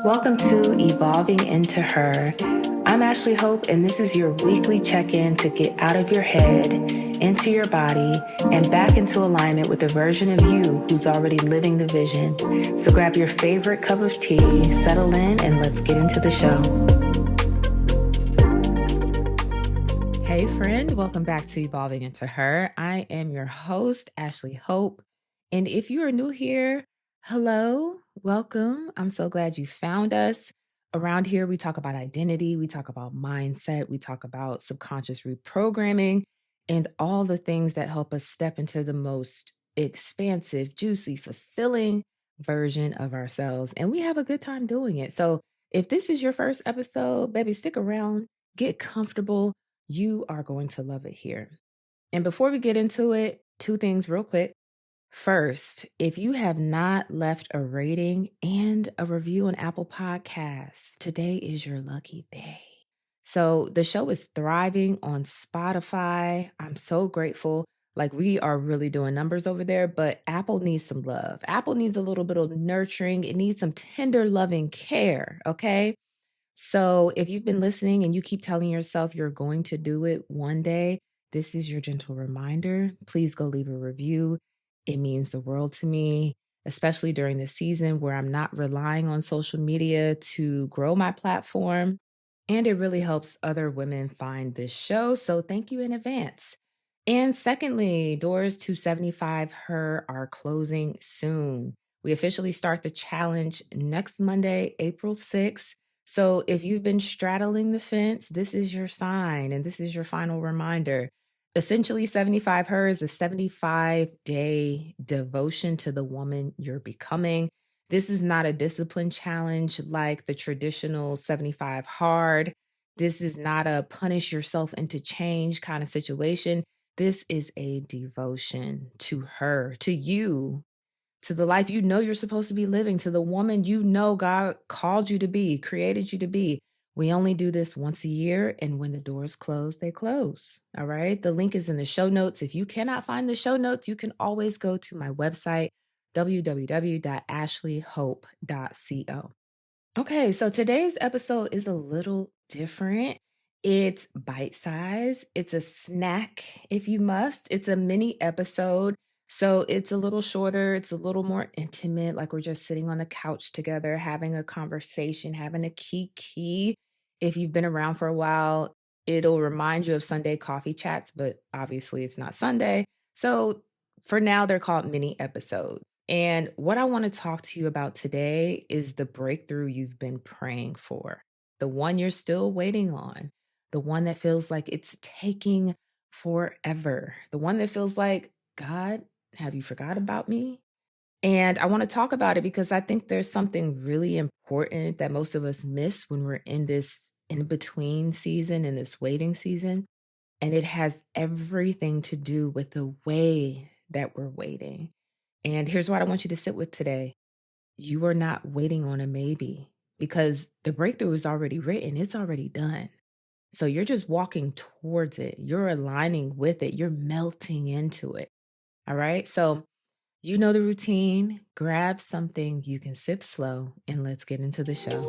Welcome to Evolving Into Her. I'm Ashley Hope, and this is your weekly check-in to get out of your head, into your body, and back into alignment with the version of you who's already living the vision. So grab your favorite cup of tea, settle in, and let's get into the show. Hey friend, welcome back to Evolving Into Her. I am your host, Ashley Hope. And if you are new here, hello, welcome. I'm so glad you found us. Around here, we talk about identity, we talk about mindset, we talk about subconscious reprogramming, and all the things that help us step into the most expansive, juicy, fulfilling version of ourselves. And we have a good time doing it. So if this is your first episode, baby, stick around, get comfortable. You are going to love it here. And before we get into it, two things real quick. First, if you have not left a rating and a review on Apple Podcasts, today is your lucky day. So the show is thriving on Spotify. I'm so grateful. Like, we are really doing numbers over there, but Apple needs some love. Apple needs a little bit of nurturing. It needs some tender, loving care, okay? So if you've been listening and you keep telling yourself you're going to do it one day, this is your gentle reminder. Please go leave a review. It means the world to me, especially during the season where I'm not relying on social media to grow my platform. And it really helps other women find this show. So thank you in advance. And secondly, doors to 75 Her are closing soon. We officially start the challenge next Monday, April 6th. So if you've been straddling the fence, this is your sign and this is your final reminder. Essentially, 75 Her is a 75-day devotion to the woman you're becoming. This is not a discipline challenge like the traditional 75 Hard. This is not a punish yourself into change kind of situation. This is a devotion to her, to you, to the life you know you're supposed to be living, to the woman you know God called you to be, created you to be. We only do this once a year, and when the doors close, they close. All right. The link is in the show notes. If you cannot find the show notes, you can always go to my website, www.ashleyhope.co. Okay, so today's episode is a little different. It's bite-sized. It's a snack, if you must. It's a mini episode. So it's a little shorter. It's a little more intimate, like we're just sitting on the couch together, having a conversation, having a kiki. If you've been around for a while, it'll remind you of Sunday coffee chats, but obviously it's not Sunday. So for now, they're called mini episodes. And what I want to talk to you about today is the breakthrough you've been praying for, the one you're still waiting on, the one that feels like it's taking forever, the one that feels like, God, have you forgot about me? And I want to talk about it because I think there's something really important that most of us miss when we're in this in between season, in this waiting season. And it has everything to do with the way that we're waiting. And here's what I want you to sit with today. You are not waiting on a maybe because the breakthrough is already written. It's already done. So you're just walking towards it. You're aligning with it. You're melting into it. All right. So you know the routine. Grab something you can sip slow and let's get into the show.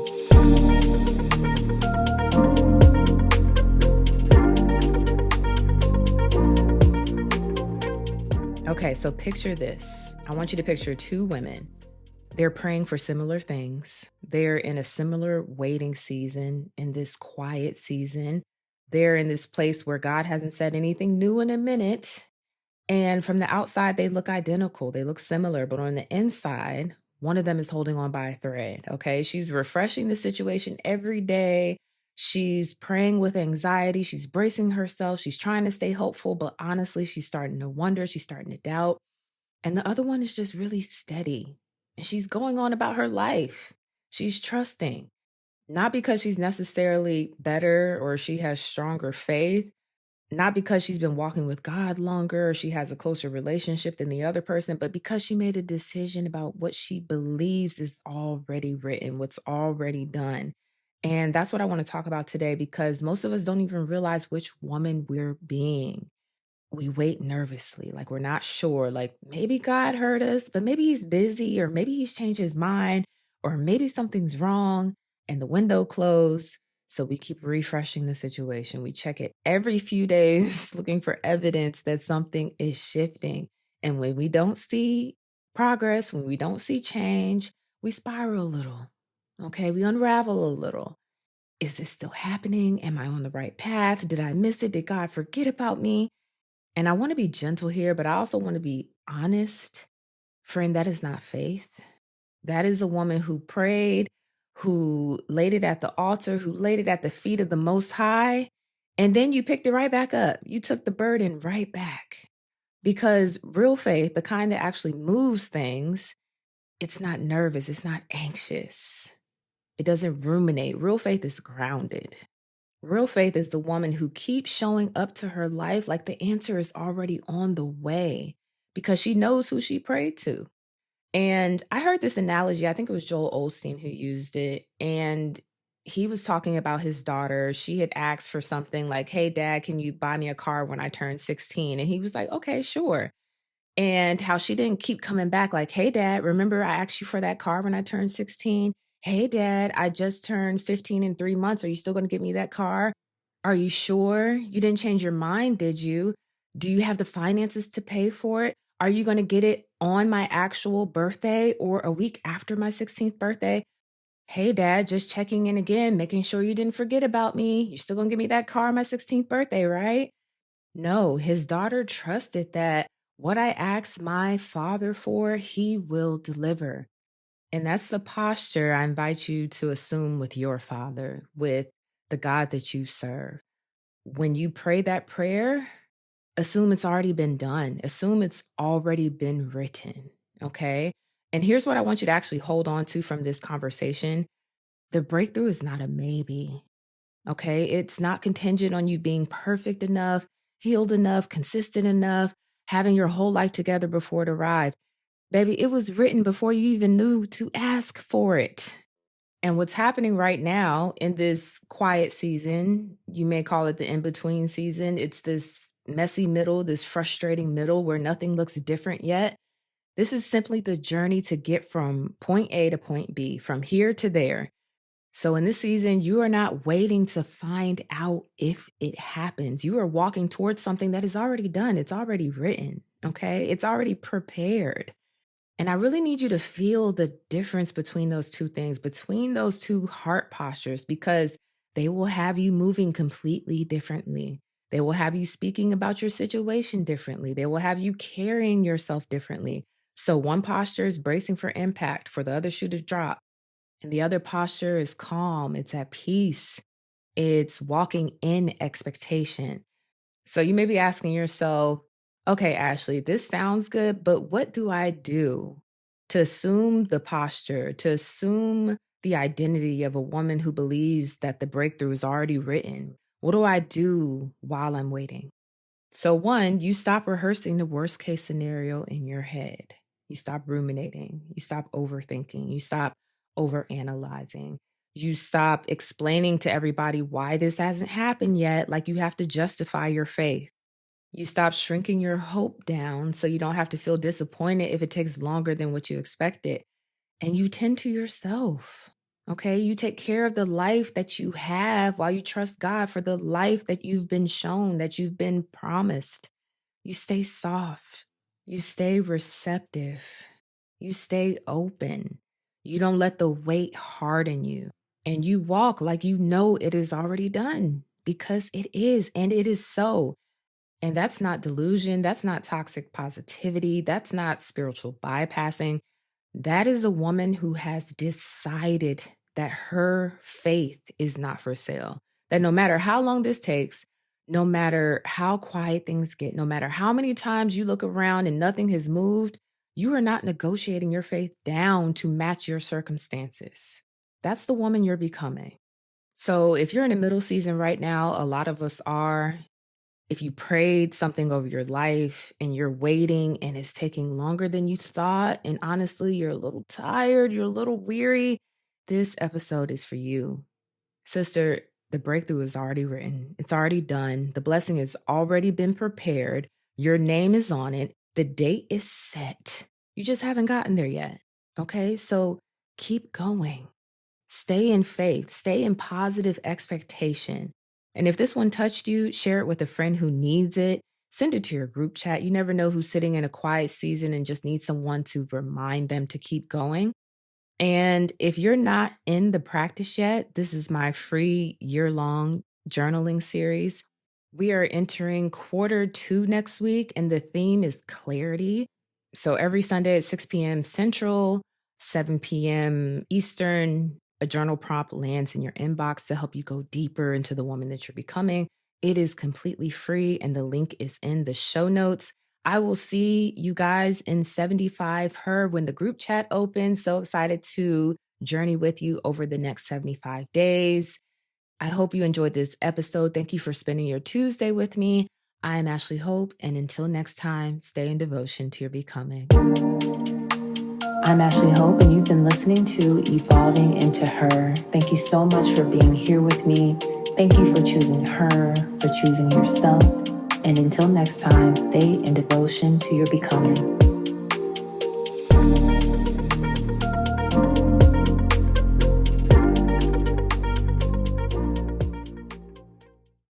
Okay, so picture this. I want you to picture two women. They're praying for similar things. They're in a similar waiting season, in this quiet season. They're in this place where God hasn't said anything new in a minute. And from the outside, they look identical. They look similar. But on the inside, one of them is holding on by a thread. Okay. She's refreshing the situation every day. She's praying with anxiety. She's bracing herself. She's trying to stay hopeful. But honestly, she's starting to wonder. She's starting to doubt. And the other one is just really steady. And she's going on about her life. She's trusting, not because she's necessarily better or she has stronger faith, not because she's been walking with God longer or she has a closer relationship than the other person, but because she made a decision about what she believes is already written, what's already done. And that's what I want to talk about today because most of us don't even realize which woman we're being. We wait nervously, like we're not sure, like maybe God heard us, but maybe he's busy or maybe he's changed his mind or maybe something's wrong and the window closed. So we keep refreshing the situation. We check it every few days, looking for evidence that something is shifting. And when we don't see progress, when we don't see change, we spiral a little. Okay, we unravel a little. Is this still happening? Am I on the right path? Did I miss it? Did God forget about me? And I want to be gentle here, but I also want to be honest. Friend, that is not faith. That is a woman who prayed, who laid it at the altar, who laid it at the feet of the Most High. And then you picked it right back up. You took the burden right back. Because real faith, the kind that actually moves things, it's not nervous, it's not anxious. It doesn't ruminate. Real faith is grounded. Real faith is the woman who keeps showing up to her life like the answer is already on the way because she knows who she prayed to. And I heard this analogy, I think it was Joel Osteen who used it. And he was talking about his daughter. She had asked for something like, "Hey, dad, can you buy me a car when I turn 16?" And he was like, "Okay, sure." And how she didn't keep coming back like, "Hey, dad, remember I asked you for that car when I turned 16? Hey, dad, I just turned 15 in 3 months. Are you still going to get me that car? Are you sure? You didn't change your mind, did you? Do you have the finances to pay for it? Are you going to get it on my actual birthday or a week after my 16th birthday? Hey, dad, just checking in again, making sure you didn't forget about me. You're still going to give me that car on my 16th birthday, right?" No, his daughter trusted that what I ask my father for, he will deliver. And that's the posture I invite you to assume with your father, with the God that you serve. When you pray that prayer, assume it's already been done, assume it's already been written. Okay. And here's what I want you to actually hold on to from this conversation: the breakthrough is not a maybe. Okay. It's not contingent on you being perfect enough, healed enough, consistent enough, having your whole life together before it arrived. Baby, it was written before you even knew to ask for it. And what's happening right now in this quiet season, you may call it the in between season, it's this messy middle, this frustrating middle where nothing looks different yet. This is simply the journey to get from point A to point B, from here to there. So in this season, you are not waiting to find out if it happens. You are walking towards something that is already done. It's already written. Okay. It's already prepared. And I really need you to feel the difference between those two things, between those two heart postures, because they will have you moving completely differently. They will have you speaking about your situation differently. They will have you carrying yourself differently. So one posture is bracing for impact, for the other shoe to drop. And the other posture is calm, it's at peace, it's walking in expectation. So you may be asking yourself, "Okay, Ashley, this sounds good, but what do I do to assume the posture, to assume the identity of a woman who believes that the breakthrough is already written? What do I do while I'm waiting?" So, one, you stop rehearsing the worst case scenario in your head. You stop ruminating. You stop overthinking. You stop overanalyzing. You stop explaining to everybody why this hasn't happened yet, like you have to justify your faith. You stop shrinking your hope down so you don't have to feel disappointed if it takes longer than what you expected. And you tend to yourself. Okay. You take care of the life that you have while you trust God for the life that you've been shown, that you've been promised. You stay soft. You stay receptive. You stay open. You don't let the weight harden you. And you walk like you know it is already done because it is, and it is so. And that's not delusion. That's not toxic positivity. That's not spiritual bypassing. That is a woman who has decided that her faith is not for sale. That no matter how long this takes, no matter how quiet things get, no matter how many times you look around and nothing has moved, you are not negotiating your faith down to match your circumstances. That's the woman you're becoming. So if you're in a middle season right now, a lot of us are. If you prayed something over your life and you're waiting and it's taking longer than you thought, and honestly, you're a little tired, you're a little weary, this episode is for you. Sister, the breakthrough is already written. It's already done. The blessing has already been prepared. Your name is on it. The date is set. You just haven't gotten there yet. Okay. So keep going. Stay in faith, stay in positive expectation. And if this one touched you, share it with a friend who needs it. Send it to your group chat. You never know who's sitting in a quiet season and just needs someone to remind them to keep going. And if you're not in the practice yet, this is my free year-long journaling series. We are entering Q2 next week, and the theme is clarity. So every Sunday at 6 p.m. Central, 7 p.m. Eastern, a journal prompt lands in your inbox to help you go deeper into the woman that you're becoming. It is completely free, and the link is in the show notes. I will see you guys in 75 Her when the group chat opens. So excited to journey with you over the next 75 days. I hope you enjoyed this episode. Thank you for spending your Tuesday with me. I am Ashley Hope, and until next time, stay in devotion to your becoming. I'm Ashley Hope, and you've been listening to Evolving into Her. Thank you so much for being here with me. Thank you for choosing her, for choosing yourself. And until next time, stay in devotion to your becoming.